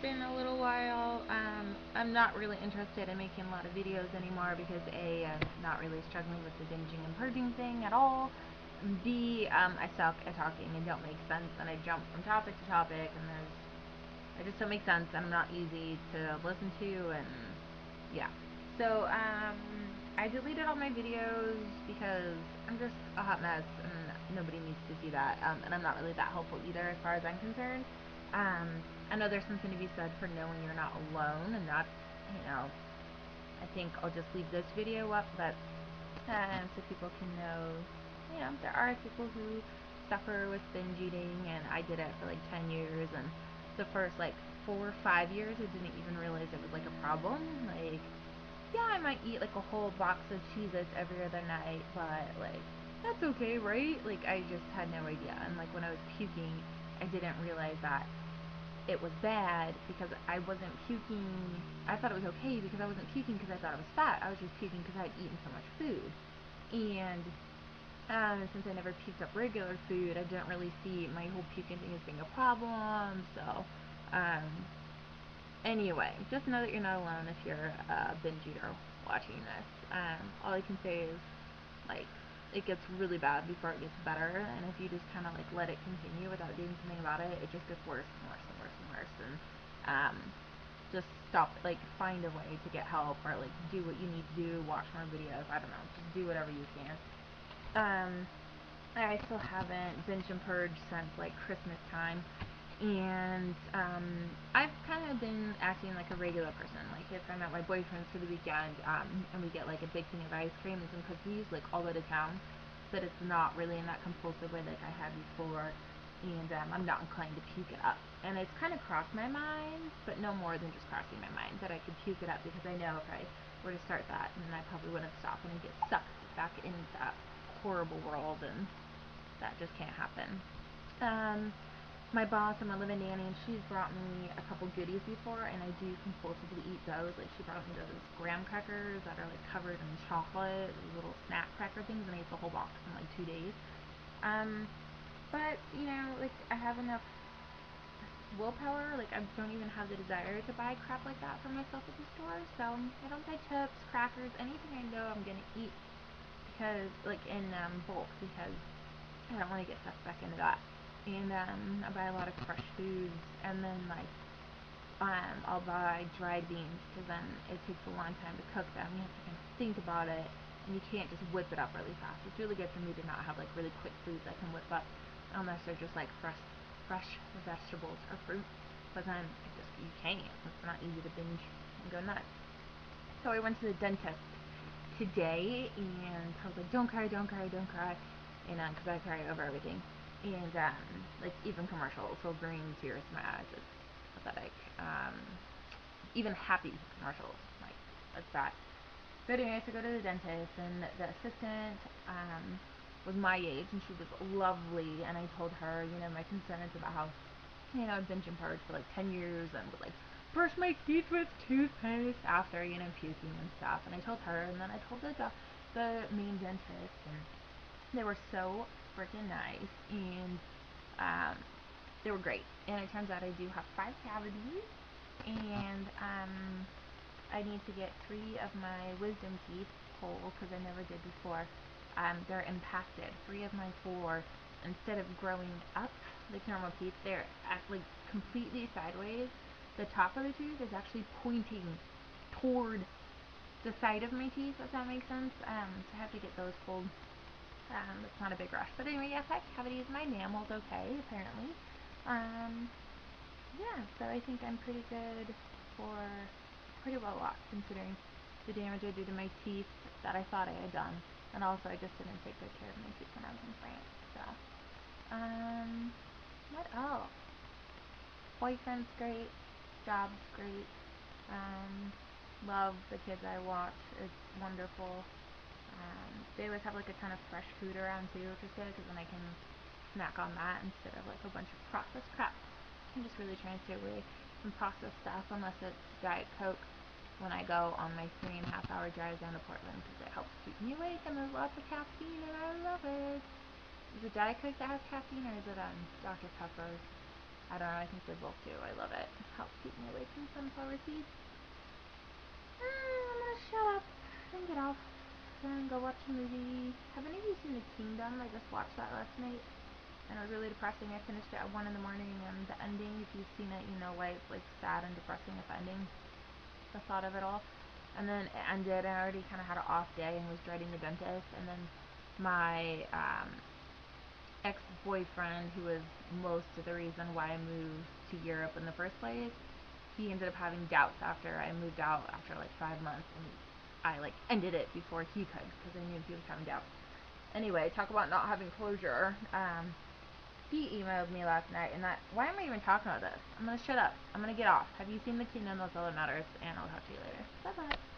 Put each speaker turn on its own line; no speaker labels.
been a little while. I'm not really interested in making a lot of videos anymore because A, I'm not really struggling with the binging and purging thing at all. B, I suck at talking and don't make sense, and I jump from topic to topic, and I just don't make sense, and I'm not easy to listen to, and yeah. So, I deleted all my videos because I'm just a hot mess, and nobody needs to see that, and I'm not really that helpful either as far as I'm concerned. Um, I know there's something to be said for knowing you're not alone, and that's, you know, I think I'll just leave this video up, but so people can know, there are people who suffer with binge eating, and I did it for like 10 years, and the first like 4 or 5 years, I didn't even realize it was like a problem. Like, yeah, I might eat like a whole box of Cheez-Its every other night, but like, that's okay, right? Like, I just had no idea. And like, when I was puking, I didn't realize that it was bad because I wasn't puking. I thought it was okay because I wasn't puking because I thought it was fat. I was just puking because I had eaten so much food. And since I never puked up regular food, I didn't really see my whole puking thing as being a problem. So, um, anyway, just know that you're not alone if you're a binge eater watching this. All I can say is, like, it gets really bad before it gets better, and if you just kind of like let it continue without doing something about it, it just gets worse and worse and worse and worse. And just stop, like, find a way to get help, or like do what you need to do, watch more videos. I don't know, just do whatever you can. Um, I still haven't binge and purged since like Christmas time, and I've kind of been acting like a regular person. Like, if I'm at my boyfriend's for the weekend, and we get like a big thing of ice cream and some cookies, like I'll go to town, but it's not really in that compulsive way like I had before, and I'm not inclined to puke it up. And it's kind of crossed my mind, but no more than just crossing my mind, that I could puke it up, because I know if I were to start that, then I probably wouldn't stop and I'd get sucked back into that horrible world, and that just can't happen. Um, my boss, I'm a live-in nanny, and she's brought me a couple goodies before, and I do compulsively eat those. Like, she brought me those graham crackers that are like covered in chocolate, little snack cracker things, and I ate the whole box in like 2 days. Um, but like, I have enough willpower. Like, I don't even have the desire to buy crap like that for myself at the store. So I don't buy chips, crackers, anything I know I'm gonna eat, because like in bulk, because I don't want to get sucked back into that. And I buy a lot of fresh foods, and then like I'll buy dried beans, because then it takes a long time to cook them. You have to kind of think about it, and you can't just whip it up really fast. It's really good for me to not have like really quick foods I can whip up, unless they're just like fresh vegetables or fruit. But then you can't. It's not easy to binge and go nuts. So I went to the dentist today, and I was like, don't cry, don't cry, don't cry, because I cry over everything. And like, even commercials will bring tears to my eyes. It's pathetic. Even happy commercials, like, that's bad. So anyways, I go to the dentist, and the assistant was my age, and she was lovely. And I told her, my concerns about how, I've been gym purged for like 10 years, and would like brush my teeth with toothpaste after, puking and stuff. And I told her, and then I told the main dentist, and they were so freaking nice, and um, they were great. And it turns out I do have 5 cavities, and I need to get 3 of my wisdom teeth pulled, because I never did before. They're impacted. 3 of my 4, instead of growing up like normal teeth, they're like completely sideways. The top of the tooth is actually pointing toward the side of my teeth, if that makes sense. So I have to get those pulled. It's not a big rush. But anyway, yeah, 5 cavities. My enamel's okay, apparently. Um, yeah, so I think I'm for pretty well off, considering the damage I did to my teeth that I thought I had done. And also, I just didn't take good care of my teeth when I was in France. So, what else? Boyfriend's great. Job's great. Um, love the kids I watch. It's wonderful. They always have like a ton of fresh food around too, which is good, because then I can snack on that instead of like a bunch of processed crap. I'm just really trying to stay away from processed stuff, unless it's Diet Coke, when I go on my 3.5 hour drive down to Portland, because it helps keep me awake, and there's lots of caffeine, and I love it. Is it Diet Coke that has caffeine, or is it Dr. Pepper? I don't know, I think they both do. I love it. Helps keep me away from sunflower seeds. I'm gonna shut up and get off and go watch a movie. Have any of you seen The Kingdom? I just watched that last night, and it was really depressing. I finished it at 1 in the morning, and the ending, if you've seen it, you know why it's like sad and depressing at the ending, the thought of it all. And then it ended, and I already kind of had an off day and was dreading the dentist, and then my ex-boyfriend, who was most of the reason why I moved to Europe in the first place, he ended up having doubts after I moved out after like 5 months, and I like ended it before he could because I knew he was having doubts. Anyway, talk about not having closure. He emailed me last night, and why am I even talking about this? I'm gonna shut up. I'm gonna get off. Have you seen The Kingdom? That's all that matters, and I'll talk to you later. Bye bye.